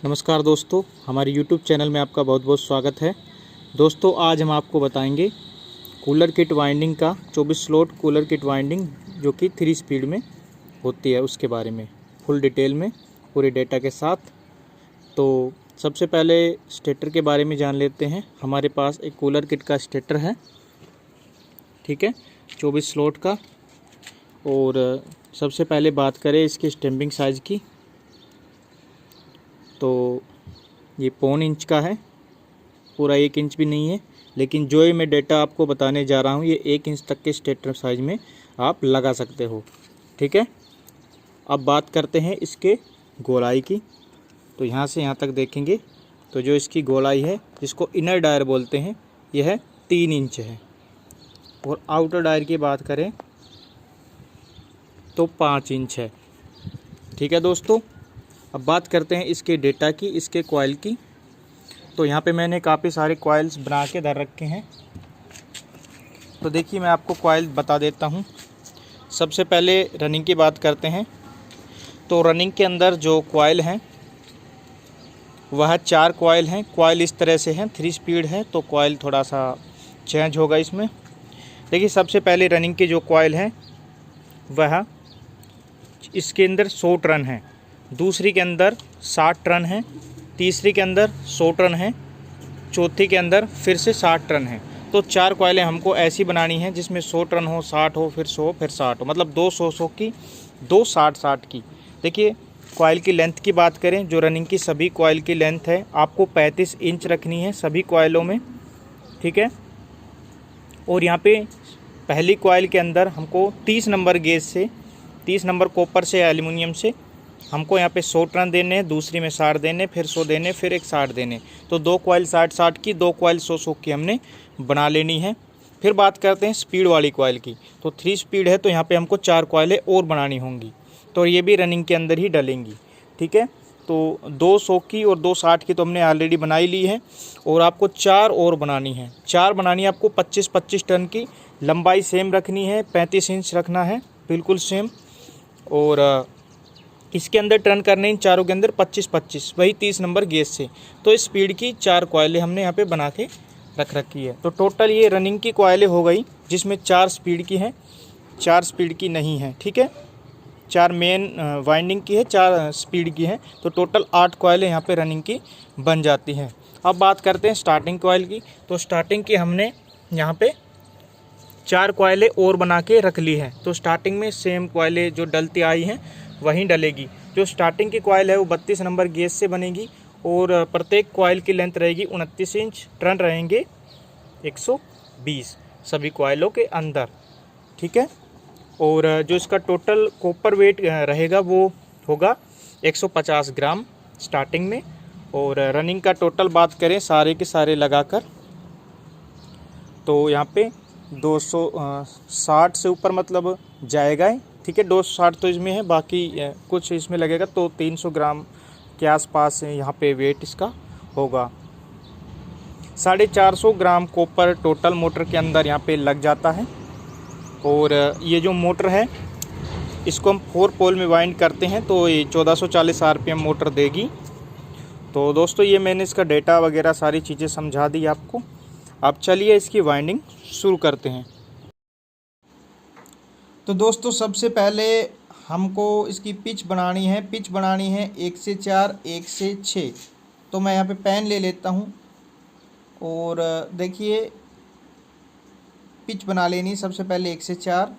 नमस्कार दोस्तों, हमारे YouTube चैनल में आपका बहुत बहुत स्वागत है। दोस्तों आज हम आपको बताएंगे कूलर किट वाइंडिंग का 24 स्लॉट कूलर किट वाइंडिंग जो कि 3 स्पीड में होती है उसके बारे में फुल डिटेल में पूरे डेटा के साथ। तो सबसे पहले स्टेटर के बारे में जान लेते हैं। हमारे पास एक कूलर किट का स्टेटर है, ठीक है, 24 स्लॉट का। और सबसे पहले बात करें इसके स्टैम्पिंग साइज़ की, तो ये 1.25 इंच का है, पूरा 1 इंच भी नहीं है। लेकिन जो ये मैं डेटा आपको बताने जा रहा हूँ ये 1 इंच तक के स्टेटर साइज़ में आप लगा सकते हो, ठीक है। अब बात करते हैं इसके गोलाई की। तो यहाँ से यहाँ तक देखेंगे तो जो इसकी गोलाई है, जिसको इनर डायर बोलते हैं, यह 3 इंच है। और आउटर डायर की बात करें तो 5 इंच है, ठीक है दोस्तों। अब बात करते हैं इसके डेटा की, इसके कॉइल की। तो यहाँ पे मैंने काफ़ी सारे कॉइल्स बना के धर रखे हैं। तो देखिए मैं आपको कॉइल बता देता हूँ। सबसे पहले रनिंग की बात करते हैं। तो रनिंग के अंदर जो कॉइल हैं वह 4 कॉइल हैं। कॉइल इस तरह से हैं, 3 स्पीड है तो कॉइल थोड़ा सा चेंज होगा इसमें। देखिए सबसे पहले रनिंग के जो कॉइल हैं वह इसके अंदर 100 टर्न है, दूसरी के अंदर 60 टर्न है, तीसरी के अंदर 100 टर्न है, चौथी के अंदर फिर से 60 टर्न है। तो 4 कॉइलें हमको ऐसी बनानी है जिसमें 100 टर्न हो, 60 हो, फिर 100, फिर 60 हो, मतलब 2 100 की, 2 60 की। देखिए कॉइल की लेंथ की बात करें, जो रनिंग की सभी कॉइल की लेंथ है आपको 35 इंच रखनी है सभी कॉइलों में, ठीक है। और यहाँ पे पहली कॉइल के अंदर हमको 30 नंबर गेज से, 30 नंबर कॉपर से या एल्युमिनियम से हमको यहाँ पे 100 टर्न देने हैं, दूसरी में 60 देने, फिर 100 देने, फिर एक 60 देने। तो 2 कॉइल 60-60 की, 2 कॉइल 100-100 की हमने बना लेनी है। फिर बात करते हैं स्पीड वाली कॉइल की। तो 3 स्पीड है तो यहाँ पे हमको 4 कॉइलें और बनानी होंगी, तो ये भी रनिंग के अंदर ही डलेंगी, ठीक है। तो 2 100 की और 2 60 की तो हमने ऑलरेडी बनाई ली है, और आपको 4 और बनानी है। 4 बनानी है आपको 25-25 टन की। लंबाई सेम रखनी है, 35 इंच रखना है, बिल्कुल सेम। और इसके अंदर टर्न करने इन चारों के अंदर 25-25, वही 30 नंबर गेज से। तो इस स्पीड की 4 कॉइलें हमने यहाँ पे बना के रख रखी है। तो टोटल ये रनिंग की कॉइलें हो गई, जिसमें 4 स्पीड की हैं, 4 स्पीड की नहीं है, ठीक है। 4 मेन वाइंडिंग की है, 4 स्पीड की है। तो टोटल 8 कॉइलें यहाँ पे रनिंग की बन जाती हैं। अब बात करते हैं स्टार्टिंग कॉइल की। तो स्टार्टिंग की हमने यहाँ पे 4 कॉइलें और बना के रख ली है। तो स्टार्टिंग में सेम कॉइलें जो डलती आई हैं वहीं डलेगी। जो स्टार्टिंग की कॉइल है वो 32 नंबर गेज से बनेगी, और प्रत्येक कॉइल की लेंथ रहेगी 29 इंच, टर्न रहेंगे 120 सभी कॉइलों के अंदर, ठीक है। और जो इसका टोटल कॉपर वेट रहेगा वो होगा 150 ग्राम स्टार्टिंग में। और रनिंग का टोटल बात करें सारे के सारे लगाकर, तो यहाँ पे 260 से ऊपर मतलब जाएगा, ठीक है। 260 तो इसमें है, बाकी कुछ इसमें लगेगा, तो 300 ग्राम के आसपास यहाँ पे वेट इसका होगा। 450 ग्राम कॉपर टोटल मोटर के अंदर यहाँ पे लग जाता है। और ये जो मोटर है इसको हम 4 पोल में वाइंड करते हैं, तो ये 1440 आरपीएम मोटर देगी। तो दोस्तों ये मैंने इसका डेटा वगैरह सारी चीज़ें समझा दी आपको। अब चलिए इसकी वाइंडिंग शुरू करते हैं। तो दोस्तों सबसे पहले हमको इसकी पिच बनानी है। पिच बनानी है 1 से 4, 1 से 6। तो मैं यहाँ पे पेन ले लेता हूँ, और देखिए पिच बना लेनी सबसे पहले 1 से 4।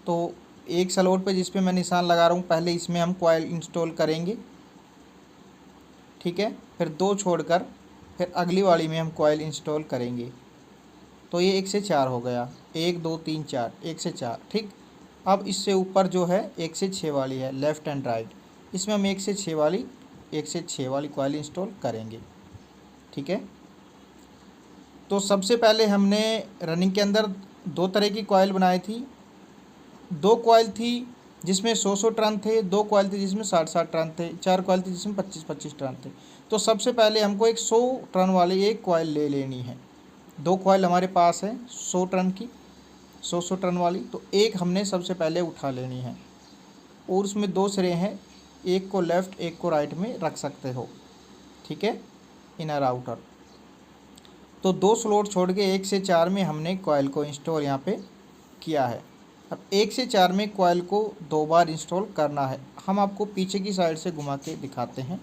तो एक स्लॉट पे जिस पे मैं निशान लगा रहा हूँ पहले इसमें हम कॉइल इंस्टॉल करेंगे, ठीक है। फिर 2 छोड़कर फिर अगली वाली में हम कॉइल इंस्टॉल करेंगे। तो ये 1 से 4 हो गया, 1 2 3 4, 1 से 4, ठीक। अब इससे ऊपर जो है 1 से 6 वाली है, लेफ़्ट एंड राइट, इसमें हम 1 से 6 वाली कॉइल इंस्टॉल करेंगे, ठीक है। तो सबसे पहले हमने रनिंग के अंदर 2 तरह की कॉइल बनाई थी। 2 कॉइल थी जिसमें 100-100 टर्न थे, 2 कॉइल थी जिसमें 60-60 टर्न थे, 4 कॉइल थी जिसमें 25-25 टर्न थे। तो सबसे पहले हमको एक 100 टर्न वाली एक कॉइल ले लेनी है। 2 कॉइल हमारे पास है 100 टर्न की, 100 टर्न वाली। तो एक हमने सबसे पहले उठा लेनी है, और उसमें 2 सिरे हैं एक को लेफ़्ट एक को राइट में रख सकते हो, ठीक है, इनर आउटर। तो 2 स्लॉट छोड़ के 1 से 4 में हमने कॉइल को इंस्टॉल यहाँ पे किया है। अब 1 से 4 में कॉइल को 2 बार इंस्टॉल करना है। हम आपको पीछे की साइड से घुमा के दिखाते हैं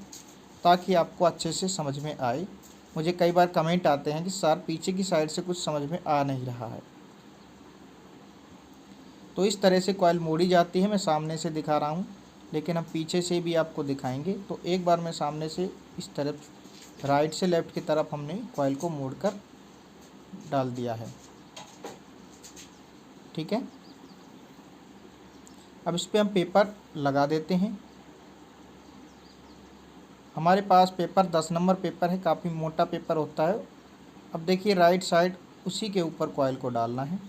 ताकि आपको अच्छे से समझ में आए। मुझे कई बार कमेंट आते हैं कि सर पीछे की साइड से कुछ समझ में आ नहीं रहा है। तो इस तरह से कॉइल मोड़ी जाती है। मैं सामने से दिखा रहा हूँ, लेकिन हम पीछे से भी आपको दिखाएंगे। तो एक बार मैं सामने से इस तरफ राइट से लेफ़्ट की तरफ हमने कॉइल को मोड़कर डाल दिया है, ठीक है। अब इस पर हम पेपर लगा देते हैं। हमारे पास पेपर 10 नंबर पेपर है, काफ़ी मोटा पेपर होता है। अब देखिए राइट साइड उसी के ऊपर कॉइल को डालना है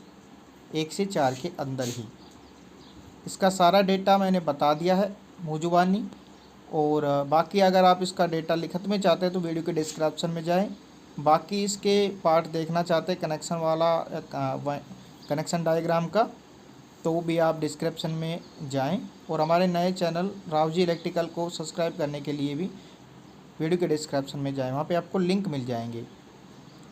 1 से 4 के अंदर ही। इसका सारा डेटा मैंने बता दिया है मौजूबानी, और बाकी अगर आप इसका डेटा लिखत में चाहते हैं तो वीडियो के डिस्क्रिप्शन में जाएं। बाकी इसके पार्ट देखना चाहते हैं कनेक्शन वाला, कनेक्शन डायग्राम का, तो वो भी आप डिस्क्रिप्शन में जाएं। और हमारे नए चैनल राव जी इलेक्ट्रिकल को सब्सक्राइब करने के लिए भी वीडियो के डिस्क्रिप्शन में जाएं, वहाँ पे आपको लिंक मिल जाएंगे।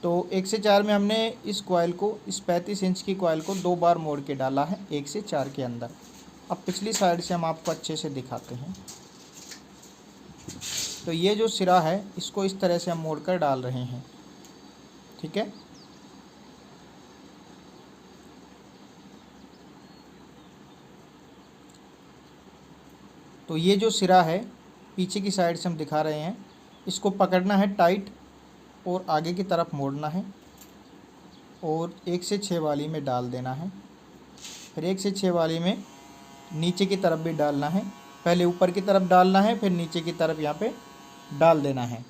तो 1 से 4 में हमने इस कॉइल को, इस 35 इंच की कॉइल को 2 बार मोड़ के डाला है 1 से 4 के अंदर। अब पिछली साइड से हम आपको अच्छे से दिखाते हैं। तो ये जो सिरा है इसको इस तरह से हम मोड़ कर डाल रहे हैं, ठीक है। तो ये जो सिरा है पीछे की साइड से हम दिखा रहे हैं, इसको पकड़ना है टाइट और आगे की तरफ मोड़ना है और 1 से 6 वाली में डाल देना है। फिर 1 से 6 वाली में नीचे की तरफ भी डालना है। पहले ऊपर की तरफ डालना है, फिर नीचे की तरफ यहाँ पे डाल देना है।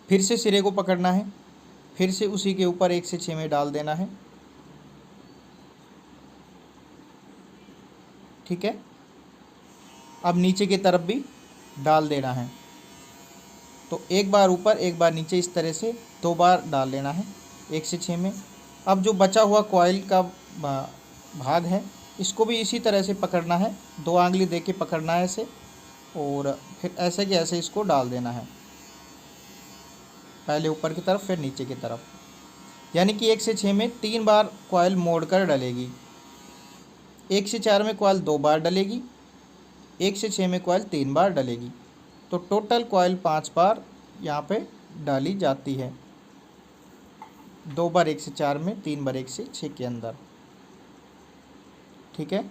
फिर से सिरे को पकड़ना है, फिर से उसी के ऊपर 1 से 6 में डाल देना है, ठीक है। अब नीचे की तरफ भी डाल देना है। तो एक बार ऊपर एक बार नीचे इस तरह से 2 बार डाल लेना है 1 से 6 में। अब जो बचा हुआ कॉइल का भाग है इसको भी इसी तरह से पकड़ना है, 2 आंगली दे के पकड़ना है ऐसे, और फिर ऐसे कि ऐसे इसको डाल देना है, पहले ऊपर की तरफ फिर नीचे की तरफ। यानी कि 1 से 6 में 3 बार कॉइल मोड़ कर डलेगी। 1 से 4 में कॉइल 2 बार डलेगी, 1 से 6 में कॉइल 3 बार डलेगी। तो टोटल कॉइल 5 बार यहाँ पे डाली जाती है, 2 बार 1 से 4 में, 3 बार 1 से 6 के अंदर, ठीक है।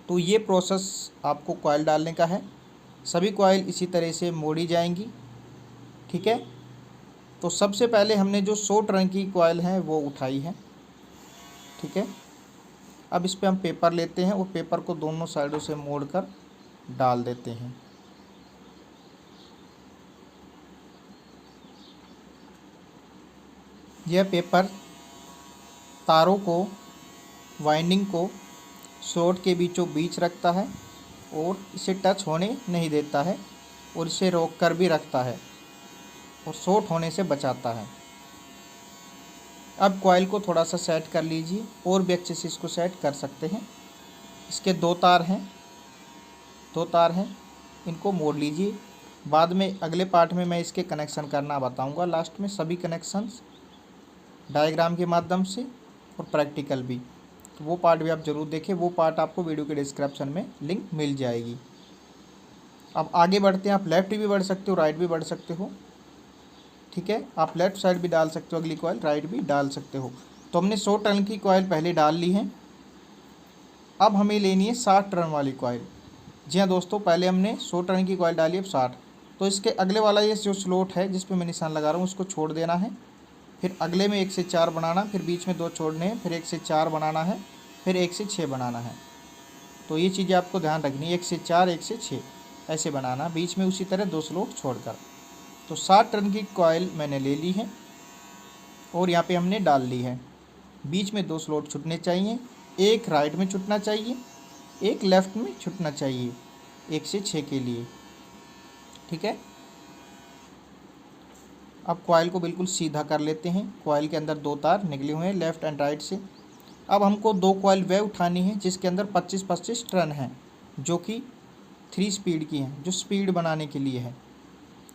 तो ये प्रोसेस आपको कॉइल डालने का है। सभी कॉइल इसी तरह से मोड़ी जाएंगी, ठीक है। तो सबसे पहले हमने जो शॉर्ट रन की कॉइल है वो उठाई है, ठीक है। अब इस पे हम पेपर लेते हैं और पेपर को दोनों साइडों से मोड़कर डाल देते हैं। यह पेपर तारों को, वाइंडिंग को शॉर्ट के बीचों बीच रखता है और इसे टच होने नहीं देता है और इसे रोक कर भी रखता है और शॉर्ट होने से बचाता है। अब कॉइल को थोड़ा सा सेट कर लीजिए, और भी अच्छे से इसको सेट कर सकते हैं। इसके 2 तार हैं, 2 तार हैं, इनको मोड़ लीजिए। बाद में अगले पार्ट में मैं इसके कनेक्शन करना बताऊंगा, लास्ट में सभी कनेक्शंस डायग्राम के माध्यम से और प्रैक्टिकल भी। तो वो पार्ट भी आप ज़रूर देखें, वो पार्ट आपको वीडियो के डिस्क्रिप्शन में लिंक मिल जाएगी। अब आगे बढ़ते हैं। आप लेफ़्ट भी बढ़ सकते हो, राइट भी बढ़ सकते हो, ठीक है। आप लेफ़्ट साइड भी डाल सकते हो अगली कॉइल, राइट भी डाल सकते हो। तो हमने 100 टर्न की कॉइल पहले डाल ली है। अब हमें लेनी है 60 टर्न वाली कॉइल। जी हाँ दोस्तों, पहले हमने 100 टर्न की कॉइल डाली, अब 60। तो इसके अगले वाला ये जो स्लॉट है जिस पे मैं निशान लगा रहा हूँ उसको छोड़ देना है। फिर अगले में 1 से 4 बनाना, फिर बीच में 2 छोड़ने हैं, फिर 1 से 4 बनाना है, फिर 1 से 6 बनाना है। तो ये चीज़ें आपको ध्यान रखनी है, 1 से 4 1 से 6 ऐसे बनाना, बीच में उसी तरह 2 स्लॉट छोड़कर। तो 60 टर्न की कॉइल मैंने ले ली है और यहाँ पे हमने डाल ली है। बीच में 2 स्लॉट छूटने चाहिए, एक राइट में छूटना चाहिए, एक लेफ़्ट में छूटना चाहिए 1 से 6 के लिए, ठीक है। अब कॉइल को बिल्कुल सीधा कर लेते हैं। कॉइल के अंदर 2 तार निकले हुए हैं लेफ़्ट एंड राइट से। अब हमको 2 कॉइल वे उठानी है जिसके अंदर 25-25 टर्न हैं, जो कि 3 स्पीड की हैं, जो स्पीड बनाने के लिए है,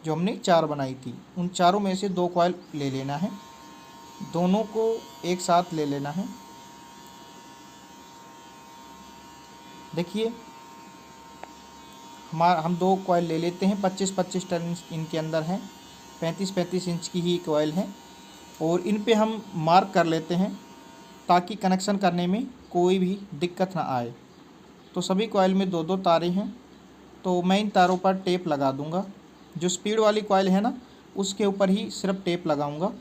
जो हमने 4 बनाई थी। उन चारों में से 2 कॉइल ले लेना है, दोनों को एक साथ ले लेना है। देखिए हम 2 कॉइल ले लेते हैं, 25-25 टर्न इनके अंदर हैं, 35-35 इंच की ही कॉइल है, और इन पे हम मार्क कर लेते हैं ताकि कनेक्शन करने में कोई भी दिक्कत ना आए। तो सभी कॉइल में 2-2 तारें हैं, तो मैं इन तारों पर टेप लगा दूंगा। जो स्पीड वाली कॉइल है ना, उसके ऊपर ही सिर्फ टेप लगाऊंगा,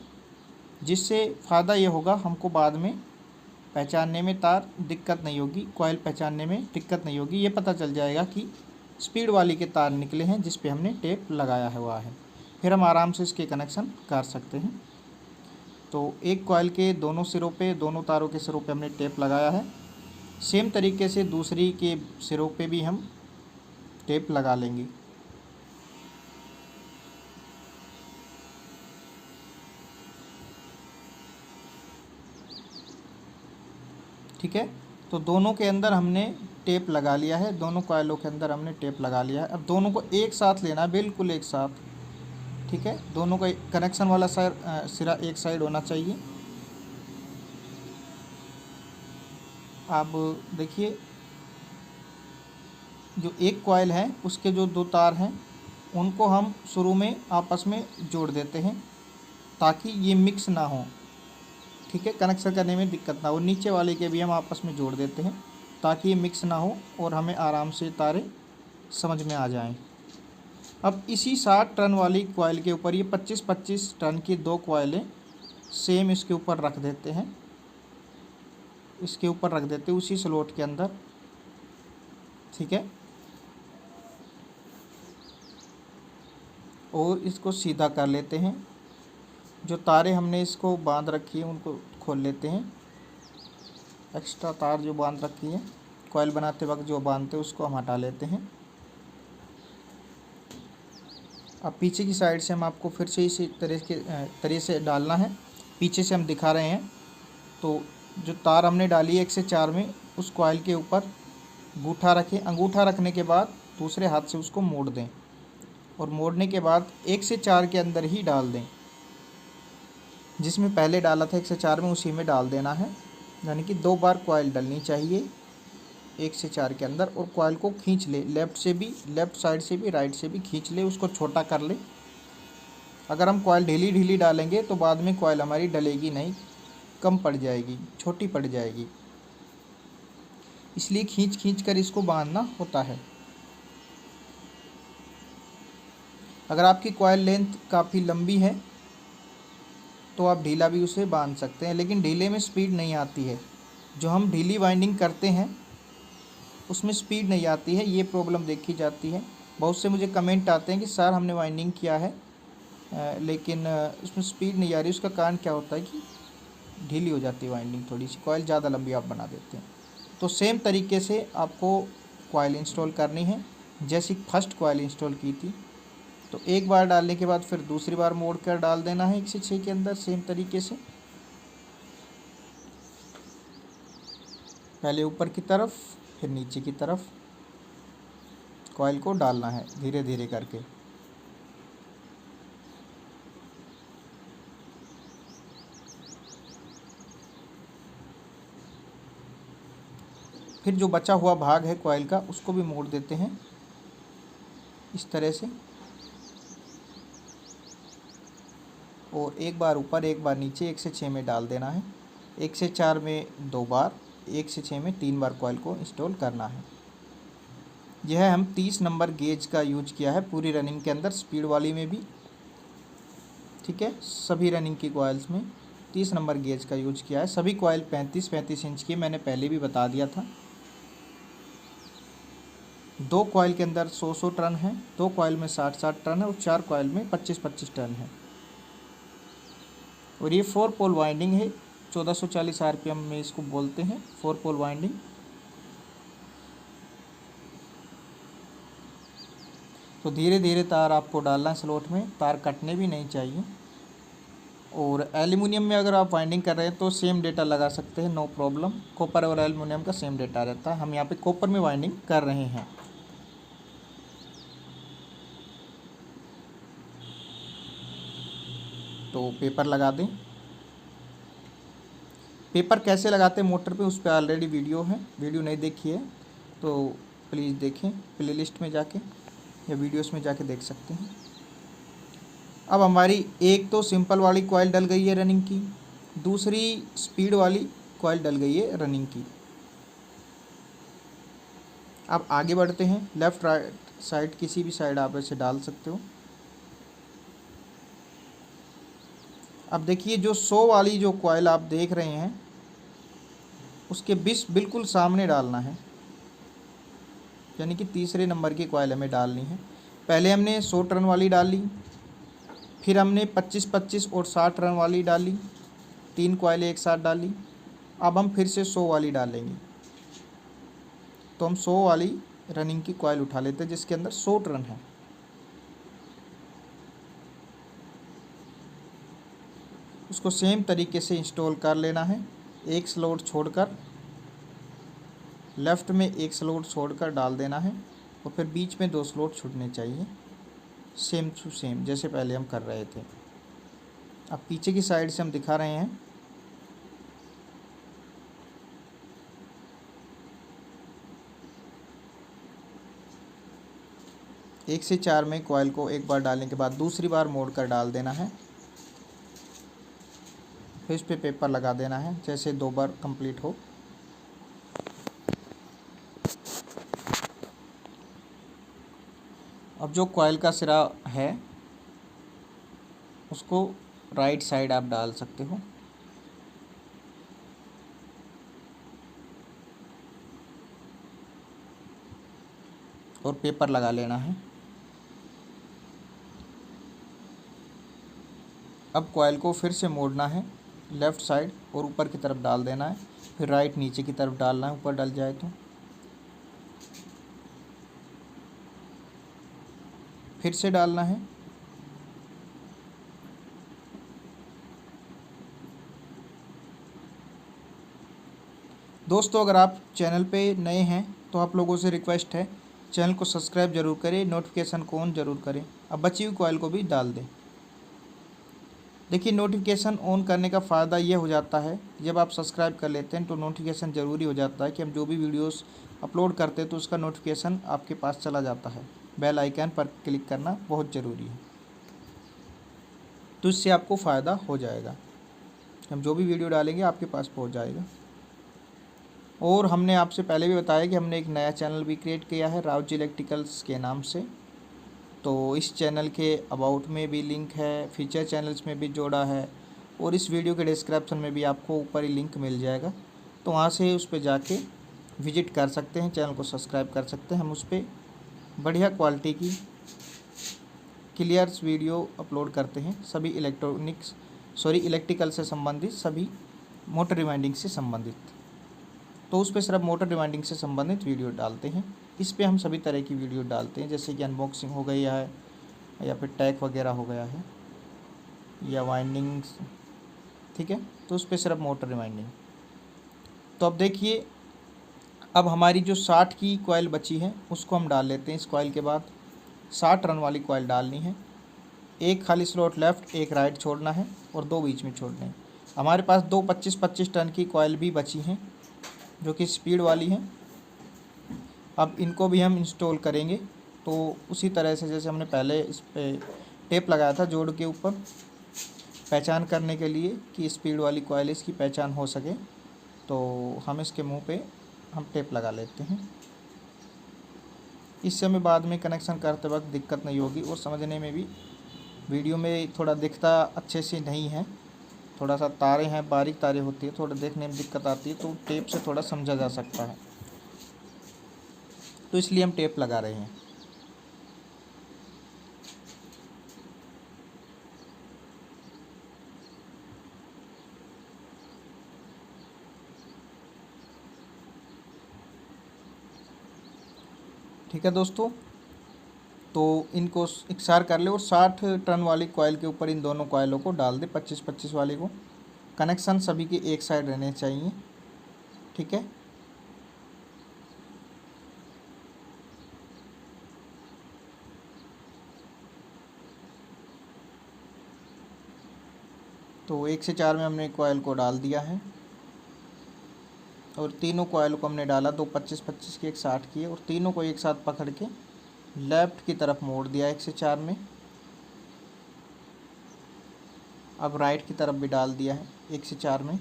जिससे फ़ायदा ये होगा हमको बाद में पहचानने में तार दिक्कत नहीं होगी, कॉइल पहचानने में दिक्कत नहीं होगी। ये पता चल जाएगा कि स्पीड वाली के तार निकले हैं जिस पे हमने टेप लगाया हुआ है, फिर हम आराम से इसके कनेक्शन कर सकते हैं। तो एक कॉइल के दोनों सिरों पे, दोनों तारों के सिरों पे हमने टेप लगाया है। सेम तरीके से दूसरी के सिरों पे भी हम टेप लगा लेंगे। ठीक है, तो दोनों के अंदर हमने टेप लगा लिया है, दोनों कॉइलों के अंदर हमने टेप लगा लिया है। अब दोनों को एक साथ लेना है, बिल्कुल एक साथ। ठीक है, दोनों का कनेक्शन वाला सिरा एक साइड होना चाहिए। अब देखिए, जो एक कॉइल है उसके जो 2 तार हैं उनको हम शुरू में आपस में जोड़ देते हैं ताकि ये मिक्स ना हो। ठीक है, कनेक्शन करने में दिक्कत ना हो। नीचे वाले के भी हम आपस में जोड़ देते हैं ताकि ये मिक्स ना हो और हमें आराम से तारे समझ में आ जाएं। अब इसी 60 टन वाली कॉइल के ऊपर ये 25-25 टन की 2 कॉइलें सेम इसके ऊपर रख देते हैं, इसके ऊपर रख देते हैं उसी स्लॉट के अंदर। ठीक है, और इसको सीधा कर लेते हैं। जो तारे हमने इसको बांध रखी है उनको खोल लेते हैं। एक्स्ट्रा तार जो बांध रखी है कॉइल बनाते वक्त जो बांधते हैं उसको हम हटा लेते हैं। अब पीछे की साइड से हम आपको फिर से इसी तरह से डालना है। पीछे से हम दिखा रहे हैं। तो जो तार हमने डाली है 1 से 4 में, उस कॉइल के ऊपर अंगूठा रखें। अंगूठा रखने के बाद दूसरे हाथ से उसको मोड़ दें, और मोड़ने के बाद 1 से 4 के अंदर ही डाल दें। जिसमें पहले डाला था 1 से 4 में, उसी में डाल देना है। यानी कि 2 बार कॉइल डलनी चाहिए 1 से 4 के अंदर, और कॉइल को खींच ले, लेफ़्ट साइड से भी राइट से भी खींच ले, उसको छोटा कर ले। अगर हम कॉइल ढीली ढीली डालेंगे तो बाद में कॉइल हमारी डलेगी नहीं, कम पड़ जाएगी, छोटी पड़ जाएगी। इसलिए खींच खींच कर इसको बांधना होता है। अगर आपकी कॉइल लेंथ काफ़ी लंबी है तो आप ढीला भी उसे बांध सकते हैं, लेकिन ढीले में स्पीड नहीं आती है। जो हम ढीली वाइंडिंग करते हैं उसमें स्पीड नहीं आती है, ये प्रॉब्लम देखी जाती है। बहुत से मुझे कमेंट आते हैं कि सर हमने वाइंडिंग किया है लेकिन उसमें स्पीड नहीं आ रही। उसका कारण क्या होता है कि ढीली हो जाती है वाइंडिंग, थोड़ी सी कॉइल ज़्यादा लंबी आप बना देते हैं। तो सेम तरीके से आपको कॉइल इंस्टॉल करनी है जैसी फर्स्ट कॉइल इंस्टॉल की थी। तो एक बार डालने के बाद फिर दूसरी बार मोड़ कर डाल देना है 1 से 6 के अंदर, सेम तरीके से। पहले ऊपर की तरफ फिर नीचे की तरफ कॉइल को डालना है धीरे धीरे करके। फिर जो बचा हुआ भाग है कॉइल का उसको भी मोड़ देते हैं इस तरह से, और एक बार ऊपर एक बार नीचे 1 से 6 में डाल देना है। 1 से 4 में 2 बार, 1 से 6 में 3 बार कॉइल को इंस्टॉल करना है। यह हम 30 नंबर गेज का यूज किया है पूरी रनिंग के अंदर, स्पीड वाली में भी। ठीक है, सभी रनिंग की कॉइल्स में 30 नंबर गेज का यूज किया है। सभी कॉइल 35-35 इंच की, मैंने पहले भी बता दिया था। 2 कॉइल के अंदर 100 टर्न है, 2 कॉइल में 60 टर्न है, और 4 कॉइल में 25-25 टर्न है। और ये 4 पोल वाइंडिंग है, 1440 आरपीएम में इसको बोलते हैं 4 पोल वाइंडिंग। तो धीरे धीरे तार आपको डालना है स्लॉट में, तार कटने भी नहीं चाहिए। और एल्युमिनियम में अगर आप वाइंडिंग कर रहे हैं तो सेम डेटा लगा सकते हैं, नो प्रॉब्लम। कॉपर और एल्युमिनियम का सेम डेटा रहता है। हम यहाँ पे कॉपर में वाइंडिंग कर रहे हैं। तो पेपर लगा दें। पेपर कैसे लगाते हैं मोटर पे, उस पर ऑलरेडी वीडियो है, वीडियो नहीं देखी है तो प्लीज़ देखें, प्लेलिस्ट में जाके या वीडियोस में जाके देख सकते हैं। अब हमारी एक तो सिंपल वाली कॉइल डल गई है रनिंग की, दूसरी स्पीड वाली कॉइल डल गई है रनिंग की। अब आगे बढ़ते हैं। लेफ़्ट राइट साइड किसी भी साइड आप ऐसे डाल सकते हो। अब देखिए जो 100 वाली जो कॉइल आप देख रहे हैं उसके बिल्कुल सामने डालना है, यानी कि तीसरे नंबर की कॉइल हमें डालनी है। पहले हमने 100 टर्न वाली डाली, फिर हमने 25-25 और 60 टर्न वाली डाली, 3 कॉइलें एक साथ डाली। अब हम फिर से 100 वाली डालेंगे। तो हम 100 वाली रनिंग की कॉइल उठा लेते हैं जिसके अंदर 100 टर्न है। उसको सेम तरीके से इंस्टॉल कर लेना है। एक स्लॉट छोड़कर, लेफ़्ट में एक स्लॉट छोड़कर डाल देना है और फिर बीच में 2 स्लॉट छूटने चाहिए, सेम टू सेम जैसे पहले हम कर रहे थे। अब पीछे की साइड से हम दिखा रहे हैं। एक से 4 में कॉइल को एक बार डालने के बाद दूसरी बार मोड़ कर डाल देना है, फिर इस पे पेपर लगा देना है जैसे 2 बार कंप्लीट हो। अब जो कॉइल का सिरा है उसको राइट साइड आप डाल सकते हो। और पेपर लगा लेना है। अब कॉइल को फिर से मोड़ना है, लेफ़्ट साइड और ऊपर की तरफ डाल देना है, फिर राइट नीचे की तरफ डालना है, ऊपर डल जाए तो फिर से डालना है। दोस्तों अगर आप चैनल पे नए हैं तो आप लोगों से रिक्वेस्ट है चैनल को सब्सक्राइब जरूर करें, नोटिफिकेशन को ऑन जरूर करें। अब बची हुई कॉइल को भी डाल दें। देखिए नोटिफिकेशन ऑन करने का फ़ायदा ये हो जाता है, जब आप सब्सक्राइब कर लेते हैं तो नोटिफिकेशन ज़रूरी हो जाता है कि हम जो भी वीडियोस अपलोड करते हैं तो उसका नोटिफिकेशन आपके पास चला जाता है। बेल आइकन पर क्लिक करना बहुत ज़रूरी है, तो इससे आपको फ़ायदा हो जाएगा। हम जो भी वीडियो डालेंगे आपके पास पहुंच जाएगा। और हमने आपसे पहले भी बताया कि हमने एक नया चैनल भी क्रिएट किया है राव जी इलेक्ट्रिकल्स के नाम से। तो इस चैनल के अबाउट में भी लिंक है, फीचर चैनल्स में भी जोड़ा है, और इस वीडियो के डिस्क्रिप्शन में भी आपको ऊपर ही लिंक मिल जाएगा। तो वहाँ से उस पर जाके विजिट कर सकते हैं, चैनल को सब्सक्राइब कर सकते हैं। हम उस पर बढ़िया क्वालिटी की क्लियर्स वीडियो अपलोड करते हैं, सभी इलेक्ट्रिकल से संबंधित, सभी मोटर रिवाइंडिंग से संबंधित। तो उस पर सिर्फ मोटर रिवाइंडिंग से संबंधित वीडियो डालते हैं। इस पे हम सभी तरह की वीडियो डालते हैं, जैसे कि अनबॉक्सिंग हो गई है या फिर टैग वगैरह हो गया है या वाइंडिंग्स, ठीक है। तो उस पर सिर्फ मोटर रिवाइंडिंग। तो अब देखिए अब हमारी जो 60 की कॉइल बची है उसको हम डाल लेते हैं। इस कॉइल के बाद 60 रन वाली कॉइल डालनी है। एक खाली स्लॉट लेफ़्ट, एक राइट छोड़ना है और 2 बीच में छोड़ने हैं। हमारे पास 2 25-25 टन की कॉइल भी बची हैं जो कि स्पीड वाली हैं। अब इनको भी हम इंस्टॉल करेंगे। तो उसी तरह से जैसे हमने पहले इस पर टेप लगाया था जोड़ के ऊपर, पहचान करने के लिए कि स्पीड वाली कॉइल इसकी पहचान हो सके, तो हम इसके मुंह पे हम टेप लगा लेते हैं। इससे हमें बाद में कनेक्शन करते वक्त दिक्कत नहीं होगी और समझने में भी, वीडियो में थोड़ा दिखता अच्छे से नहीं है, थोड़ा सा तारे हैं, बारीक तारे होती है, थोड़ा देखने में दिक्कत आती है, तो टेप से थोड़ा समझा जा सकता है, तो इसलिए हम टेप लगा रहे हैं। ठीक है दोस्तों, तो इनको इकसार कर ले और 60 टर्न वाली कॉइल के ऊपर इन दोनों कॉइलों को डाल दे, 25-25 वाली को। कनेक्शन सभी के एक साइड रहने चाहिए, ठीक है। तो 1 से 4 में हमने कॉइल को डाल दिया है और तीनों कॉइल को हमने डाला, 2 25-25 की, एक 60 की, और तीनों को एक साथ पकड़ के लेफ़्ट की तरफ मोड़ दिया 1 से 4 में। अब राइट की तरफ भी डाल दिया है 1 से 4 में,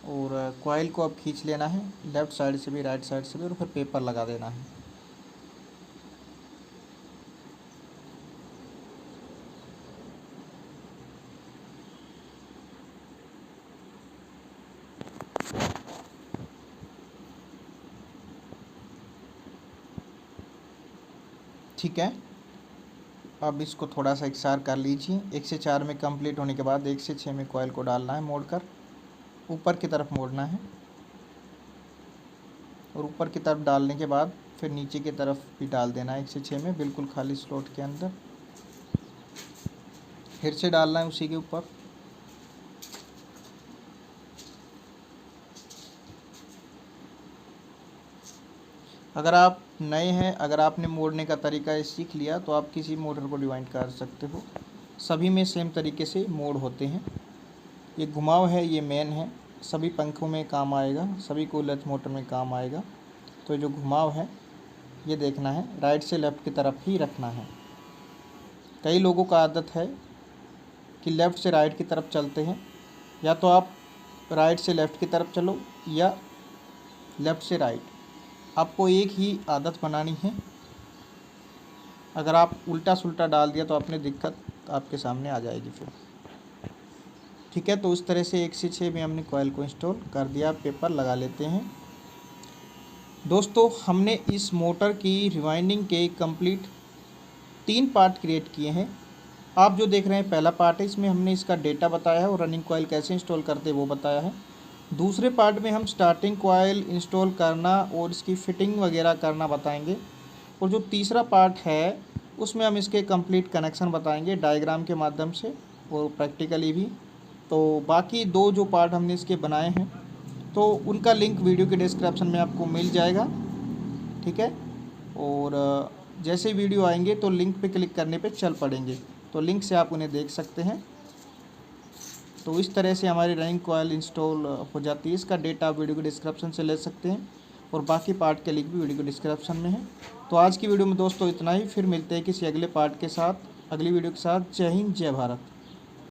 और कॉइल को अब खींच लेना है लेफ़्ट साइड से भी राइट साइड से भी, और फिर पेपर लगा देना है। ठीक है, अब इसको थोड़ा सा इकसार कर लीजिए। 1 से 4 में कंप्लीट होने के बाद 1 से 6 में कॉइल को डालना है, मोड़कर ऊपर की तरफ मोड़ना है, और ऊपर की तरफ डालने के बाद फिर नीचे की तरफ भी डाल देना है 1 से 6 में, बिल्कुल खाली स्लॉट के अंदर। फिर से डालना है उसी के ऊपर। अगर आप नए हैं, अगर आपने मोड़ने का तरीका सीख लिया तो आप किसी मोटर को रिवाइंड कर सकते हो, सभी में सेम तरीके से मोड़ होते हैं। ये घुमाव है, ये मेन है, सभी पंखों में काम आएगा, सभी कूलर मोटर में काम आएगा। तो जो घुमाव है ये देखना है, राइट से लेफ़्ट की तरफ ही रखना है। कई लोगों का आदत है कि लेफ़्ट से राइट की तरफ चलते हैं, या तो आप राइट से लेफ़्ट की तरफ चलो या लेफ़्ट से राइट, आपको एक ही आदत बनानी है। अगर आप उल्टा सुल्टा डाल दिया तो अपनी दिक्कत आपके सामने आ जाएगी फिर, ठीक है। तो इस तरह से 1 से 6 में हमने कॉइल को इंस्टॉल कर दिया। पेपर लगा लेते हैं। दोस्तों, हमने इस मोटर की रिवाइंडिंग के कंप्लीट 3 पार्ट क्रिएट किए हैं। आप जो देख रहे हैं पहला पार्ट है, इसमें हमने इसका डेटा बताया है और रनिंग कॉइल कैसे इंस्टॉल करते हैं वो बताया है। दूसरे पार्ट में हम स्टार्टिंग कॉइल इंस्टॉल करना और इसकी फिटिंग वगैरह करना बताएंगे, और जो तीसरा पार्ट है उसमें हम इसके कंप्लीट कनेक्शन बताएंगे डायग्राम के माध्यम से और प्रैक्टिकली भी। तो बाकी 2 जो पार्ट हमने इसके बनाए हैं तो उनका लिंक वीडियो के डिस्क्रिप्शन में आपको मिल जाएगा, ठीक है। और जैसे वीडियो आएंगे तो लिंक पे क्लिक करने पे चल पड़ेंगे, तो लिंक से आप उन्हें देख सकते हैं। तो इस तरह से हमारी रनिंग कॉइल इंस्टॉल हो जाती है। इसका डेटा आप वीडियो के डिस्क्रिप्शन से ले सकते हैं, और बाकी पार्ट के लिंक भी वीडियो के डिस्क्रिप्शन में है। तो आज की वीडियो में दोस्तों इतना ही, फिर मिलते हैं किसी अगले पार्ट के साथ, अगली वीडियो के साथ। जय हिंद, जय भारत।